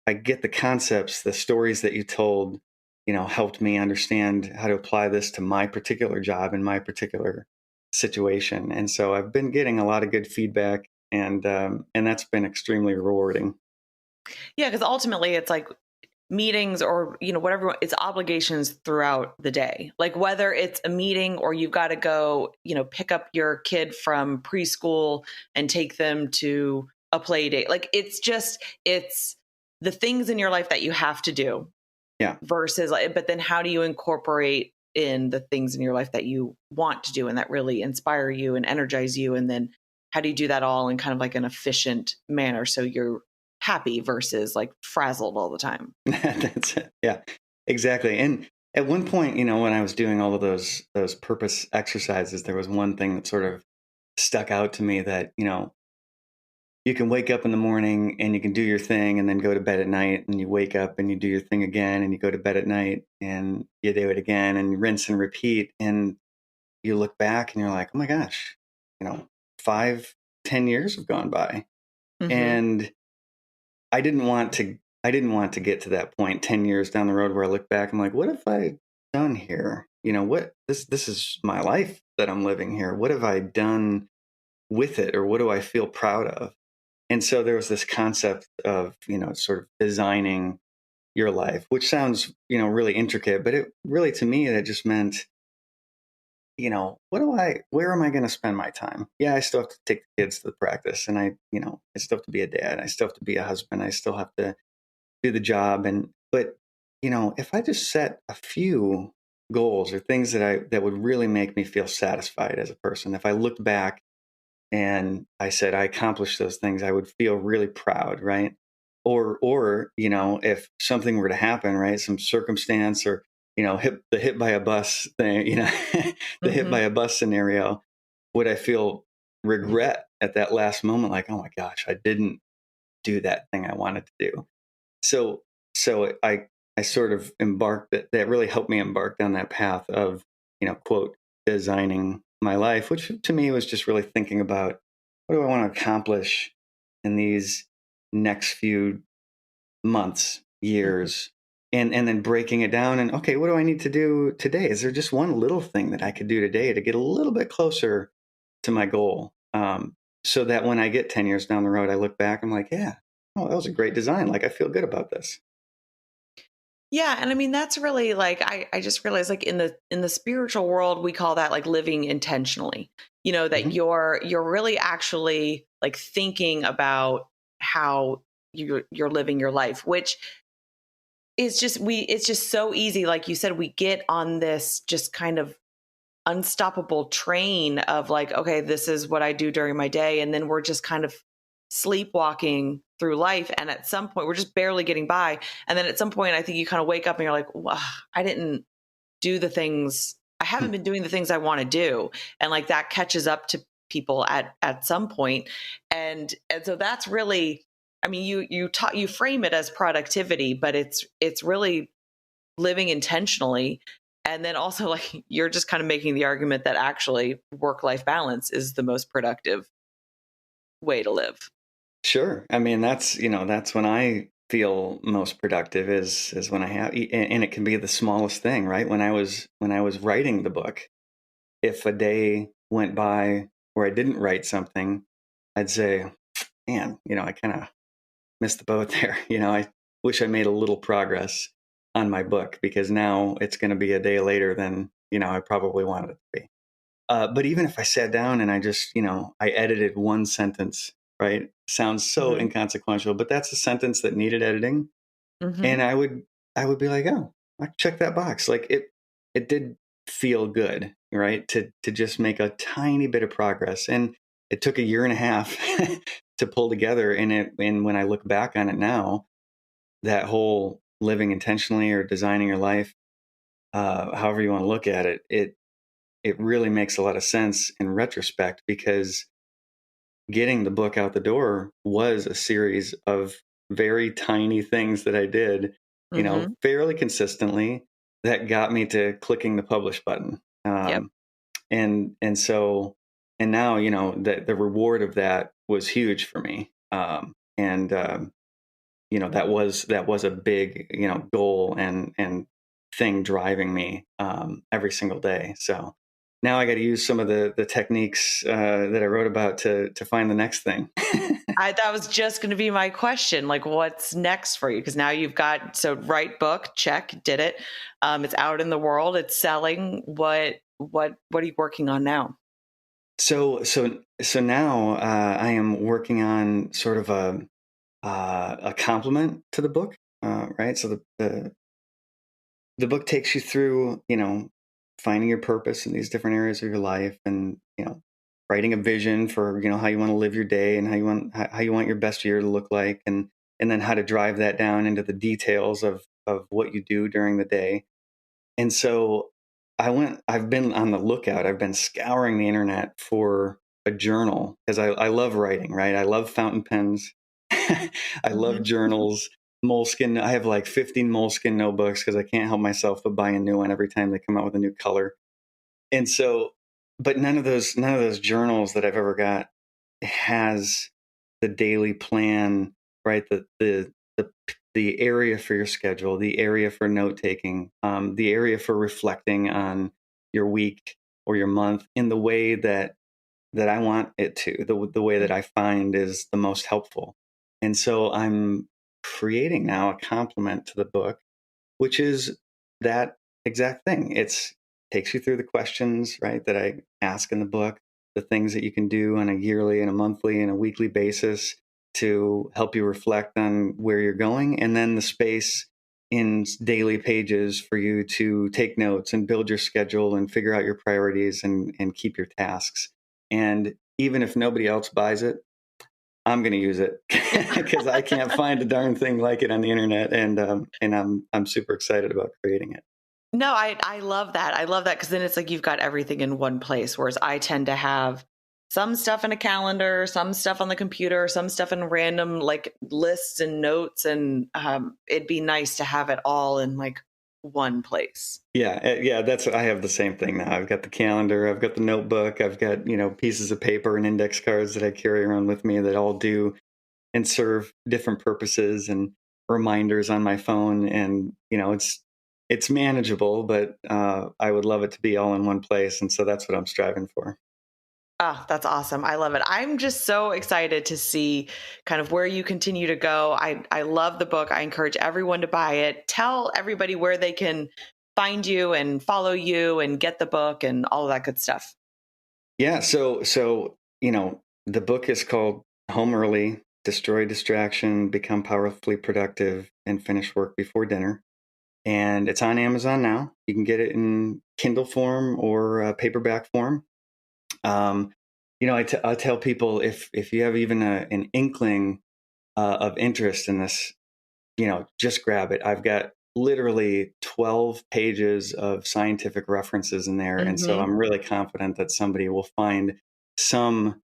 I get the concepts, the stories that you told, helped me understand how to apply this to my particular job and my particular situation. And so I've been getting a lot of good feedback, and that's been extremely rewarding. Yeah, because ultimately it's like meetings or whatever, it's obligations throughout the day, like whether it's a meeting or you've got to go pick up your kid from preschool and take them to a play date. Like it's the things in your life that you have to do Yeah. versus like, but then how do you incorporate in the things in your life that you want to do and that really inspire you and energize you, and then how do you do that all in kind of like an efficient manner so you're happy versus like frazzled all the time. That's it. Yeah, exactly. And at one point, when I was doing all of those purpose exercises, there was one thing that sort of stuck out to me that, you can wake up in the morning and you can do your thing and then go to bed at night, and you wake up and you do your thing again and you go to bed at night and you do it again and you rinse and repeat. And you look back and you're like, oh my gosh, 5, 10 years have gone by. Mm-hmm. And I didn't want to get to that point 10 years down the road where I look back, I'm like, what have I done here? What this is my life that I'm living here. What have I done with it, or what do I feel proud of? And so there was this concept of, sort of designing your life, which sounds, really intricate, but it really, to me, that just meant, where am I going to spend my time? Yeah, I still have to take the kids to the practice, and I still have to be a dad. I still have to be a husband. I still have to do the job. But, if I just set a few goals or things that would really make me feel satisfied as a person, if I looked back and I said I accomplished those things, I would feel really proud, right? Or if something were to happen, right, some circumstance, or hit by a bus thing, the hit by Mm-hmm. a bus scenario, would I feel regret at that last moment, like, oh my gosh, I didn't do that thing I wanted to do? So so I sort of embarked, that really helped me embark down that path of, quote, designing my life, which to me was just really thinking about, what do I want to accomplish in these next few months, Mm-hmm. years, and then breaking it down, and, okay, what do I need to do today? Is there just one little thing that I could do today to get a little bit closer to my goal? So that when I get 10 years down the road, I look back, I'm like, yeah, oh, that was a great design. Like, I feel good about this. Yeah, and I mean that's really like I just realized like in the spiritual world we call that like living intentionally. That Mhm. you're really actually like thinking about how you're living your life, which is just we it's just so easy, like you said, we get on this just kind of unstoppable train of like, okay, this is what I do during my day. And then we're just kind of sleepwalking through life. And at some point, we're just barely getting by. And then at some point, I think you kind of wake up and you're like, wow, I didn't do the things, I haven't been doing the things I want to do. And like that catches up to people at some point. And so that's really, I mean, you frame it as productivity, but it's really living intentionally. And then also like you're just kind of making the argument that actually work life balance is the most productive way to live. Sure. I mean, that's when I feel most productive, is when I have, and it can be the smallest thing, right? When I was writing the book, if a day went by where I didn't write something, I'd say, man, I kind of missed the boat there. I wish I made a little progress on my book, because now it's going to be a day later than, I probably wanted it to be. But even if I sat down and I just, I edited one sentence, right? Sounds so Mm-hmm. inconsequential, but that's a sentence that needed editing. Mm-hmm. And I would be like, oh, I check that box. Like, it did feel good, right? To just make a tiny bit of progress. And it took a year and a half to pull together. And when I look back on it now, that whole living intentionally or designing your life, however you want to look at it, it really makes a lot of sense in retrospect, because getting the book out the door was a series of very tiny things that I did, Mm-hmm. fairly consistently, that got me to clicking the publish button. Yep. And so, and now, the reward of that was huge for me. And that was a big, goal and thing driving me every single day. So now I got to use some of the techniques that I wrote about to find the next thing. That was just going to be my question. Like, what's next for you? Because now you've got, so write book, check, did it. It's out in the world. It's selling. What are you working on now? So now I am working on sort of a complement to the book, right? So the book takes you through, finding your purpose in these different areas of your life, and writing a vision for how you want to live your day, and how you want your best year to look like, and then how to drive that down into the details of what you do during the day. And so I've been on the lookout. I've been scouring the internet for a journal, because I love writing, right? I love fountain pens. I love Mhm. journals. Moleskin. I have like 15 Moleskin notebooks, because I can't help myself but buy a new one every time they come out with a new color. And so, but none of those journals that I've ever got has the daily plan, right? The area for your schedule, the area for note taking, the area for reflecting on your week or your month in the way that I want it to, the way that I find is the most helpful. And so I'm creating now a complement to the book, which is that exact thing. It's takes you through the questions, right, that I ask in the book, the things that you can do on a yearly and a monthly and a weekly basis to help you reflect on where you're going, and then the space in daily pages for you to take notes and build your schedule and figure out your priorities and keep your tasks. And even if nobody else buys it, I'm going to use it, because I can't find a darn thing like it on the internet, and I'm super excited about creating it. No, I love that. I love that because then it's like you've got everything in one place. Whereas I tend to have some stuff in a calendar, some stuff on the computer, some stuff in random like lists and notes, and it'd be nice to have it all in like one place. Yeah. That's I have the same thing now. I've got the calendar, I've got the notebook, I've got pieces of paper and index cards that I carry around with me that all do and serve different purposes, and reminders on my phone. And it's manageable, but I would love it to be all in one place, and so that's what I'm striving for. Oh, that's awesome. I love it. I'm just so excited to see kind of where you continue to go. I love the book. I encourage everyone to buy it. Tell everybody where they can find you and follow you and get the book and all of that good stuff. Yeah. So the book is called Home Early: Destroy Distraction, Become Powerfully Productive, and Finish Work Before Dinner. And it's on Amazon now. You can get it in Kindle form or paperback form. Um, I tell people, if you have even an inkling of interest in this, just grab it. I've got literally 12 pages of scientific references in there. And so Hmm. I'm really confident that somebody will find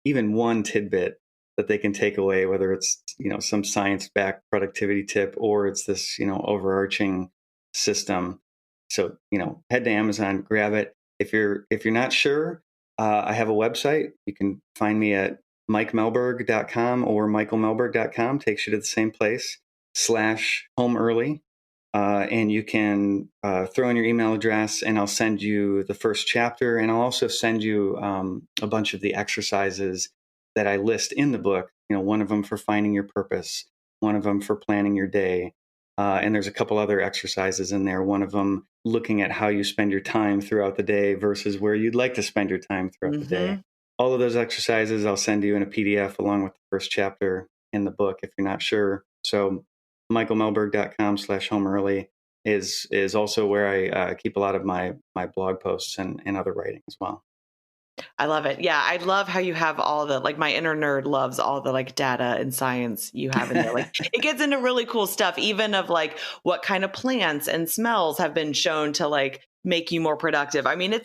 even one tidbit that they can take away, whether it's, some science backed productivity tip, or it's this, overarching system. So, head to Amazon, grab it. If you're not sure, I have a website. You can find me at MikeMehlberg.com or MichaelMehlberg.com. Takes you to the same place, /home early. And you can throw in your email address, and I'll send you the first chapter. And I'll also send you a bunch of the exercises that I list in the book. One of them for finding your purpose, one of them for planning your day. And there's a couple other exercises in there. One of them looking at how you spend your time throughout the day versus where you'd like to spend your time throughout the day. Hmm. All of those exercises I'll send you in a PDF along with the first chapter in the book if you're not sure. So michaelmelberg.com /home early. is also where I keep a lot of my blog posts and other writing as well. I love it. Yeah. I love how you have all the, like, my inner nerd loves all the like data and science you have in there. Like it gets into really cool stuff, even of like what kind of plants and smells have been shown to like make you more productive. I mean,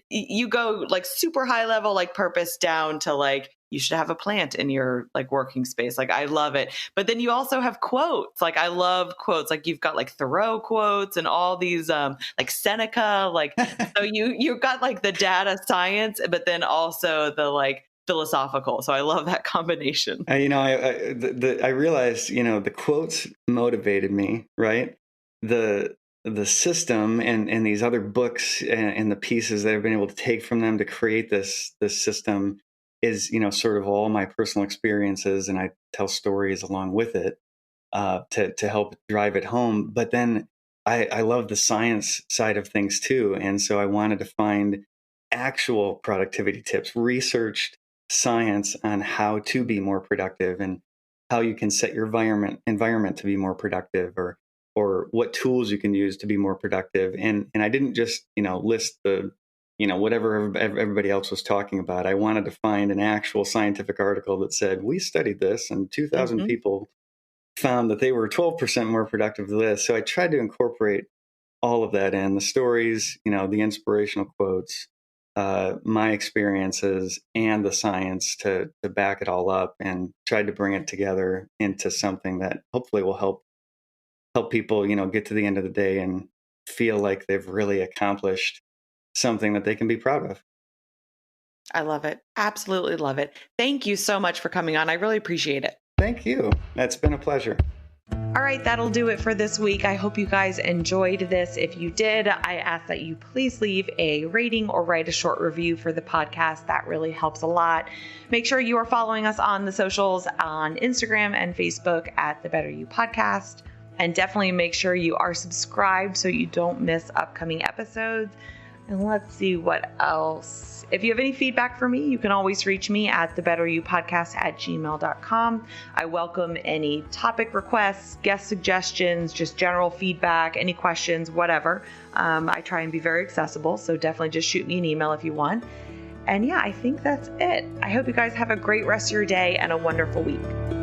you go like super high level, like purpose down to like, you should have a plant in your like working space. Like I love it. But then you also have quotes. Like I love quotes. Like you've got like Thoreau quotes and all these like Seneca, like so you've got like the data science, but then also the like philosophical. So I love that combination. I realized, the quotes motivated me, right? The system and these other books and the pieces that I've been able to take from them to create this system is, sort of all my personal experiences, and I tell stories along with it to help drive it home. But then I love the science side of things too, and so I wanted to find actual productivity tips, researched science on how to be more productive and how you can set your environment to be more productive, or what tools you can use to be more productive. And I didn't just, list the, whatever everybody else was talking about. I wanted to find an actual scientific article that said, we studied this and 2,000 people found that they were 12% more productive than this. So I tried to incorporate all of that in the stories, the inspirational quotes, my experiences, and the science to back it all up, and tried to bring it together into something that hopefully will help people, get to the end of the day and feel like they've really accomplished something that they can be proud of. I love it. Absolutely love it. Thank you so much for coming on. I really appreciate it. Thank you. That's been a pleasure. All right, that'll do it for this week. I hope you guys enjoyed this. If you did, I ask that you please leave a rating or write a short review for the podcast. That really helps a lot. Make sure you are following us on the socials on Instagram and Facebook at The Better You Podcast. And definitely make sure you are subscribed so you don't miss upcoming episodes. And let's see what else. If you have any feedback for me, you can always reach me at thebetteryoupodcast@gmail.com. I welcome any topic requests, guest suggestions, just general feedback, any questions, whatever. I try and be very accessible, so definitely just shoot me an email if you want. And yeah, I think that's it. I hope you guys have a great rest of your day and a wonderful week.